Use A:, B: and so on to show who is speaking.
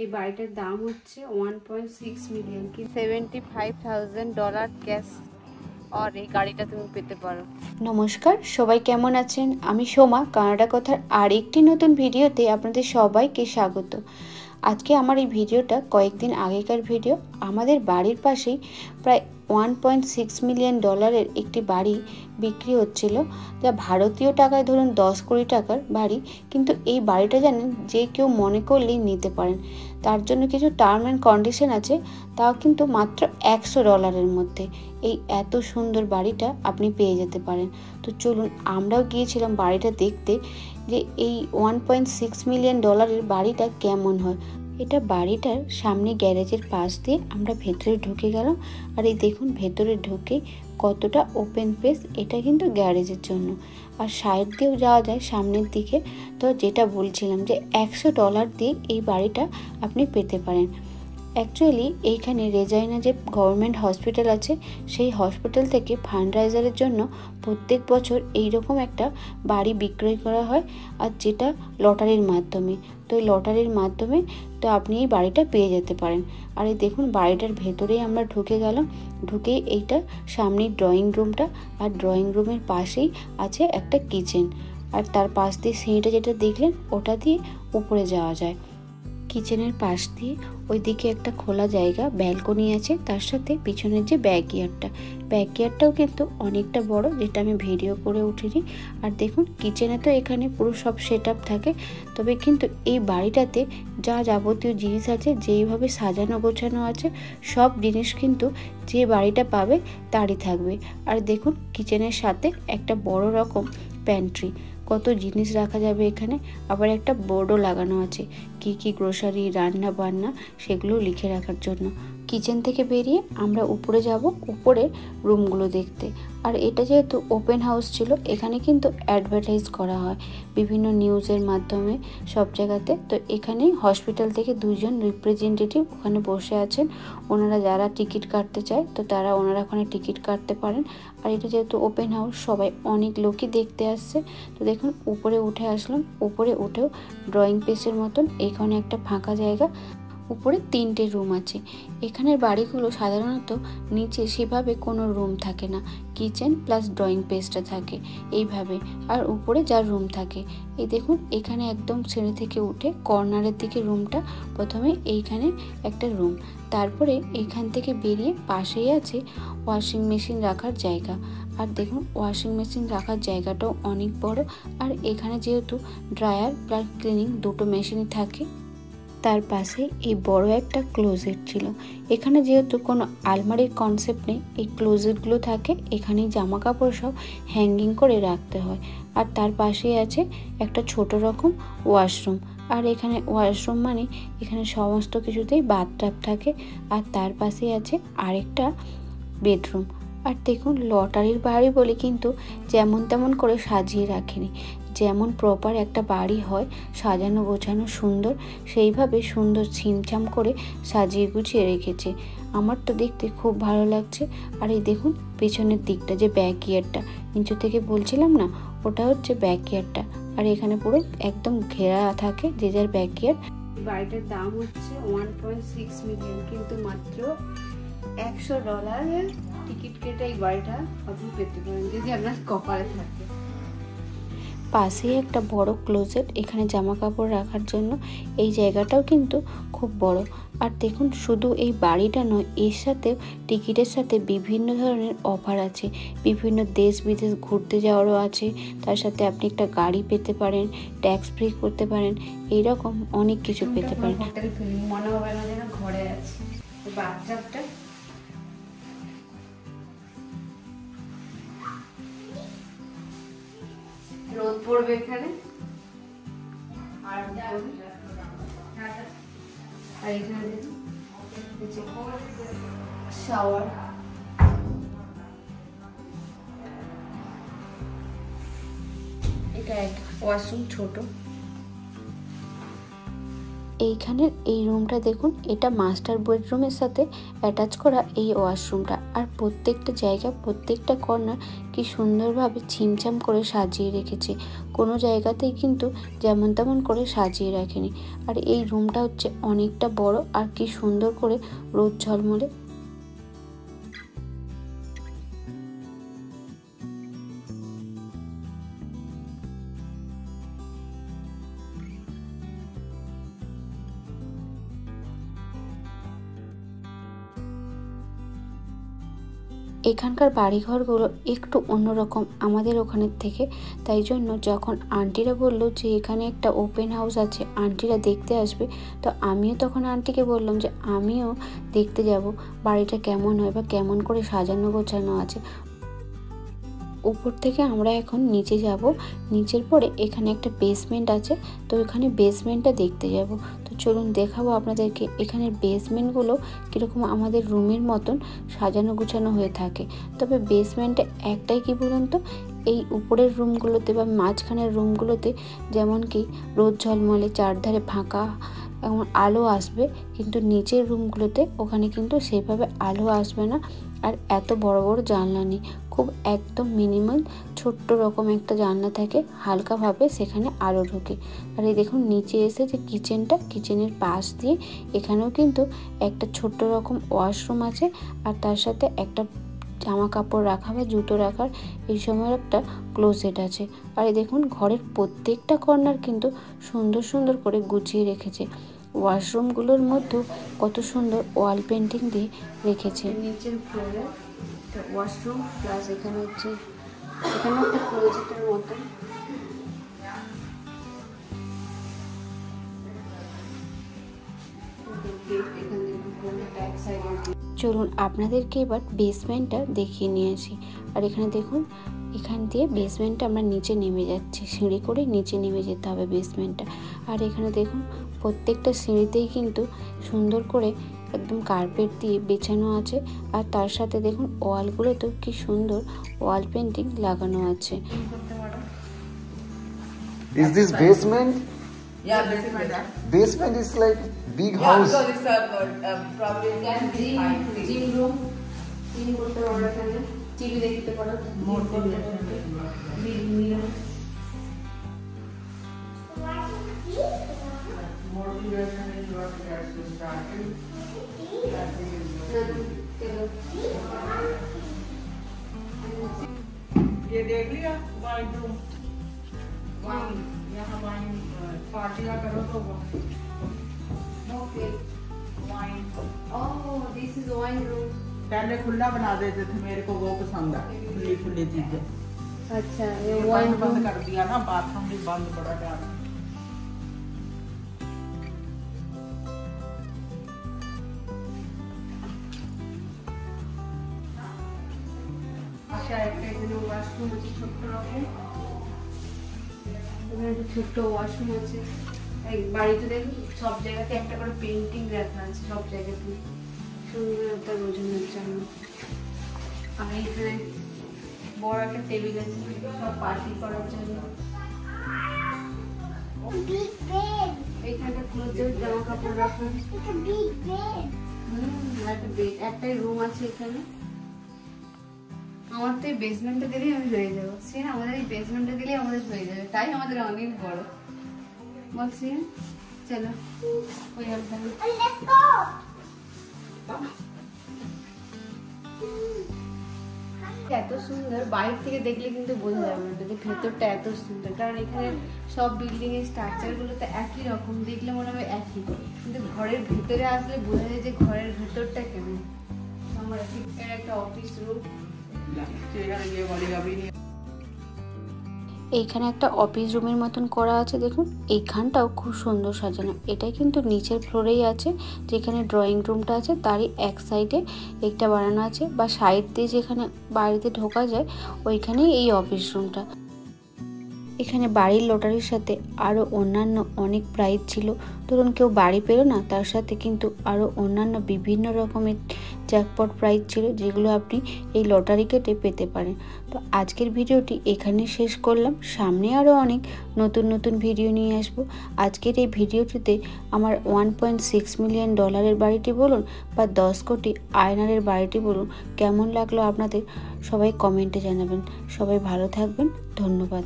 A: এই বাড়িটার দাম হচ্ছে 1.6 মিলিয়ন কি $75,000 ক্যাশ আর এই গাড়িটা তুমি পেতে পারো।
B: নমস্কার, সবাই কেমন আছেন? আমি সোমা, কানাডা কথার আরেকটি নতুন ভিডিওতে আপনাদের সবাইকে স্বাগত। আজকে আমার এই ভিডিওটা কয়েকদিন আগেকার ভিডিও। আমাদের বাড়ির পাশেই প্রায় $1.6 মিলিয়ন একটি বাড়ি বিক্রি হচ্ছিল, যা ভারতীয় টাকায় ধরুন 10 কোটি টাকার বাড়ি। কিন্তু এই বাড়িটা জানেন যে কেউ মনে করলেই নিতে পারেন, তার জন্য কিছু টার্ম অ্যান্ড কন্ডিশন আছে, তাও কিন্তু মাত্র $100 মধ্যে এই এত সুন্দর বাড়িটা আপনি পেয়ে যেতে পারেন। তো চলুন, আমরাও গিয়েছিলাম বাড়িটা দেখতে যে এই $1.6 মিলিয়ন বাড়িটা কেমন হয়। এটা বাড়িটার সামনে গ্যারেজের পাশ দিয়ে আমরা ভেতরে ঢুকে গেলাম। আর এই দেখুন ভেতরে ঢুকে কতটা ওপেন স্পেস, এটা কিন্তু গ্যারেজের জন্য। আর সাইড দিয়েও যাওয়া যায় সামনের দিকে। তো যেটা বলছিলাম যে $100 দিয়ে এই বাড়িটা আপনি পেতে পারেন। অ্যাকচুয়ালি এইখানে রেজাইনা যে গভর্নমেন্ট হসপিটাল আছে, সেই হসপিটাল থেকে ফান্ডরাইজারের জন্য প্রত্যেক বছর এইরকম একটা বাড়ি বিক্রয় করা হয়, আর যেটা লটারির মাধ্যমে। তো এই লটারির মাধ্যমে তো আপনি এই বাড়িটা পেয়ে যেতে পারেন। আর এই দেখুন বাড়িটার ভেতরেই আমরা ঢুকে গেলাম। ঢুকেই এইটা সামনের ড্রয়িং রুমটা, আর ড্রয়িং রুমের পাশেই আছে একটা কিচেন। আর তার পাশ দিয়ে সিঁড়িটা যেটা দেখলেন, ওটা দিয়ে উপরে যাওয়া যায়। কিচেনের পাশ দিয়ে ওইদিকে একটা খোলা জায়গা, ব্যালকনি আছে, তার সাথে পিছনের যে ব্যাকইয়ার্ডটাও কিন্তু অনেকটা বড়, যেটা আমি ভিডিও করে উঠিনি। আর দেখুন কিচেনে তো এখানে পুরো সব সেট আপ থাকে, তবে কিন্তু এই বাড়িটাতে যা যাবতীয় জিনিস আছে, যেইভাবে সাজানো গোছানো আছে, সব জিনিস কিন্তু যে বাড়িটা পাবে তারই থাকবে। আর দেখুন কিচেনের সাথে একটা বড় রকম প্যান্ট্রি, কত জিনিস রাখা যাবে এখানে। আবার একটা বোর্ডও লাগানো আছে কি কি গ্রোসারি, রান্না বান্না, সেগুলো লিখে রাখার জন্য। কিচেন থেকে বেরিয়ে আমরা উপরে যাব, উপরে রুমগুলো দেখতে। আর এটা যেহেতু ওপেন হাউস ছিল, এখানে কিন্তু অ্যাডভার্টাইজ করা হয় বিভিন্ন নিউজের মাধ্যমে সব জায়গাতে। তো এখানে হসপিটাল থেকে দুজন রিপ্রেজেন্টেটিভ ওখানে বসে আছেন। ওনারা যারা টিকিট কাটতে চায়, তো ওনারা ওখানে টিকিট কাটতে পারেন। আর এটা যেহেতু ওপেন হাউস, সবাই অনেক লোকই দেখতে আসছে। তো দেখুন উপরে উঠে আসলাম। উপরে উঠেও ড্রয়িং পেসের মতন এখানে একটা ফাঁকা জায়গা, উপরে 3টে রুম আছে। এখানের বাড়িগুলো সাধারণত নিচে সেভাবে কোনো রুম থাকে না, কিচেন প্লাস ড্রয়িং পেসটা থাকে এইভাবে, আর উপরে যার রুম থাকে। এই দেখুন এখানে একদম সিঁড়ি থেকে উঠে কর্নারের দিকে রুমটা, প্রথমে এইখানে একটা রুম, তারপরে এইখান থেকে বেরিয়ে পাশেই আছে ওয়াশিং মেশিন রাখার জায়গা। আর দেখুন ওয়াশিং মেশিন রাখার জায়গাটাও অনেক বড়। আর এখানে যেহেতু ড্রায়ার প্লাস ক্লিনিং দুটো মেশিনই থাকে, তার পাশে এই বড় একটা ক্লোজেট ছিল। এখানে যেহেতু কোনো আলমারির কনসেপ্ট নেই, এই ক্লোজেটগুলো থাকে, এখানেই জামা কাপড় সব হ্যাঙ্গিং করে রাখতে হয়। আর তার পাশেই আছে একটা ছোট রকম ওয়াশরুম। আর এখানে ওয়াশরুম মানে এখানে সমস্ত কিছুতেই বাথটাব থাকে। আর তার পাশেই আছে আরেকটা বেডরুম। আর দেখুন লটারির বাড়ি বলে কিন্তু যেমন তেমন করে সাজিয়ে রাখেনি, যেমন প্রপার একটা বাড়ি হয় সাজানো গোছানো সুন্দর, সেইভাবে সুন্দর ছিমছাম করে সাজিয়ে গুছিয়ে রেখেছে। আমার তো দেখতে খুব ভালো লাগছে। আর এই দেখুন পেছনের দিকটা যে ব্যাকইয়ার্ডটা, নিচু থেকে বলছিলাম না, ওটা হচ্ছে ব্যাকইয়ার্ডটা। আর এখানে পুরো একদম ঘেরা থাকে যে যার ব্যাকইয়ার্ড।
A: বাড়িটার দাম হচ্ছে 1.6 মিলিয়ন, কিন্তু মাত্র $100 টিকিট কেটে এই বাড়িটা আপনি পেতে পারেন, যদি আপনার কপালে থাকে।
B: পাশেই একটা বড় ক্লোজেট, এখানে জামা কাপড় রাখার জন্য। এই জায়গাটাও কিন্তু খুব বড়। আর দেখুন শুধু এই বাড়িটা নয়, এর সাথে টিকিটের সাথে বিভিন্ন ধরনের অফার আছে, বিভিন্ন দেশ বিদেশ ঘুরতে যাওয়ারও আছে। তার সাথে আপনি একটা গাড়ি পেতে পারেন, ট্যাক্স ফ্রি করতে পারেন, এইরকম অনেক কিছু পেতে পারেন।
A: হোটেল ফিলিং মনে হবে না যেন ঘরে আছে। বাথটাবটা রোদ পড়বে এখানে, আর এখানে শাওয়ার। এটা এক ওয়াশরুম ছোট।
B: এইখানের এই রুমটা দেখুন, এটা মাস্টার বেডরুমের সাথে অ্যাটাচ করা এই ওয়াশরুমটা। আর প্রত্যেকটা জায়গা, প্রত্যেকটা কর্নার কি সুন্দরভাবে ছিমছাম করে সাজিয়ে রেখেছে। কোনো জায়গাতেই কিন্তু যেমন তেমন করে সাজিয়ে রাখেনি। আর এই রুমটা হচ্ছে অনেকটা বড় আর কি সুন্দর করে রোদ ঝলমলে। এখানকার বাড়িঘরগুলো একটু অন্যরকম আমাদের ওখানের থেকে, তাই জন্য যখন আন্টিরা বলল যে এখানে একটা ওপেন হাউস আছে, আন্টিরা দেখতে আসবে, তো আমিও তখন আন্টিকে বললাম যে আমিও দেখতে যাব বাড়িটা কেমন হয় বা কেমন করে সাজানো গোছানো আছে। উপর থেকে আমরা এখন নিচে যাব, নিচের পরে এখানে একটা বেসমেন্ট আছে, তো এখানে বেসমেন্টটা দেখতে যাব। তো চলুন দেখাবো আপনাদেরকে এখানের বেসমেন্টগুলো কীরকম আমাদের রুমের মতন সাজানো গুছানো হয়ে থাকে। তবে বেসমেন্টে একটাই কি বলুন তো, এই উপরের রুমগুলোতে বা মাঝখানের রুমগুলোতে যেমন কি রোদ ঝলমলে চারধারে ফাঁকা এমন আলো আসবে, কিন্তু নিচের রুমগুলোতে ওখানে কিন্তু সেভাবে আলো আসবে না। আর এত বড় বড় জানলা নেই, খুব একদম মিনিমাল ছোট্ট রকম একটা জানলা থাকে, হালকাভাবে সেখানে আলো ঢোকে। আর এই দেখুন নিচে এসে যে কিচেনটা, কিচেনের পাশ দিয়ে এখানেও কিন্তু একটা ছোট্ট রকম ওয়াশরুম আছে, আর তার সাথে একটা জামা কাপড় রাখা বা জুতো রাখার এই সময় একটা ক্লোজেট আছে। আর এই দেখুন ঘরের প্রত্যেকটা কর্নার কিন্তু সুন্দর সুন্দর করে গুছিয়ে রেখেছে। ওয়াশরুমগুলোর মধ্যেও কত সুন্দর ওয়াল পেন্টিং দিয়ে রেখেছে।
A: নিচের ফ্লোরে একটা ওয়াশরুম প্লাস এখানে হচ্ছে এখানে একটা ক্লোজেটের মতো।
B: চলুন আপনাদেরকে এবার বেসমেন্টটা দেখিয়ে নিয়ে আসি। আর এখানে দেখুন এখান দিয়ে বেসমেন্টটা আমরা নিচে নেমে যাচ্ছি, সিঁড়ি করে নিচে নেমে যেতে হবে বেসমেন্টটা। আর এখানে দেখুন প্রত্যেকটা সিঁড়িতেই কিন্তু সুন্দর করে একদম কার্পেট দিয়ে বেছানো আছে, আর তার সাথে দেখুন ওয়ালগুলোতেও কি সুন্দর ওয়াল পেন্টিং লাগানো আছে।
C: Is this basement?
D: Yeah, basement.
C: Basement is like big
D: Yeah,
C: house.
D: because it's probably
A: gym room, gym করতে পারো, এখানে টিভি দেখতে পারো,
D: more motivation is what has to start. ये देख लिया वाइन रूम, वाइन यहाँ वाइन पार्टियाँ करो तो
A: Okay.
D: Wine
A: Oh, this is wine room.
D: पहले खुला बना देते थे, मेरे को वो पसंद है खुली खुली चीजें।
A: अच्छा, ये
D: ये
A: wine
D: बंद
A: room.
D: कर दिया ना, बाथरूम भी बंद पड़ा डाल।
A: আচ্ছা, একটা এখানে ওয়াশরুম আছে ছোট্ট রকম। এখানে একটা ছোট্ট ওয়াশরুম আছে। এই বাড়িতে দেখুন সব জায়গাতে একটা করে পেন্টিং রাখা আছে, সব জায়গাতে সুন্দরতা বোঝানোর জন্য। আর এখানে বড় একটা টেবিল আছে সব পার্টি করার জন্য। এখানে ক্লোজেট জামা কাপড় রাখা, একটা বেড, একটাই রুম আছে এখানে। আমার তো এই বেসমেন্টটা দিলেই আমি হয়ে যাবো, সে আমাদের এই বেসমেন্টটা দিলেই আমাদের হয়ে যাবে, তাই আমাদের অনেক বড় বলছি। চলো ওই এত সুন্দর, বাইরে থেকে দেখলে কিন্তু বোঝা যাবে না যে ভেতরটা এত সুন্দর, কারণ এখানে সব বিল্ডিং এর স্ট্রাকচার গুলো তো একই রকম, দেখলে মনে হবে একই, কিন্তু ঘরের ভিতরে আসলে বোঝা যায় যে ঘরের ভেতরটা কেমন। আমার একটা অফিস রুম,
B: এইখানে একটা অফিস রুমের মতন করা আছে, দেখুন এইখানটাও খুব সুন্দর সাজানো। এটাই কিন্তু নিচের ফ্লোরেই আছে, যেখানে ড্রয়িং রুমটা আছে তারই এক সাইডে একটা বানানো আছে, বা সাইড দিয়ে যেখানে বাড়িতে ঢোকা যায় ওইখানেই এই অফিস রুমটা। এখানে বাড়ির লটারির সাথে আরও অন্যান্য অনেক প্রাইজ ছিল। ধরুন কেউ বাড়ি পেল না, তার সাথে কিন্তু আরও অন্যান্য বিভিন্ন রকমের জ্যাকপট প্রাইজ ছিল, যেগুলো আপনি এই লটারি কেটে পেতে পারেন। তো আজকের ভিডিওটি এখানে শেষ করলাম। সামনে আরও অনেক নতুন নতুন ভিডিও নিয়ে আসবো। আজকের এই ভিডিওটিতে আমার 1.6 মিলিয়ন ডলারের বাড়িটি বলুন বা 10 কোটি আয়নারের বাড়িটি বলুন, কেমন লাগলো আপনাদের সবাই কমেন্টে জানাবেন। সবাই ভালো থাকবেন, ধন্যবাদ।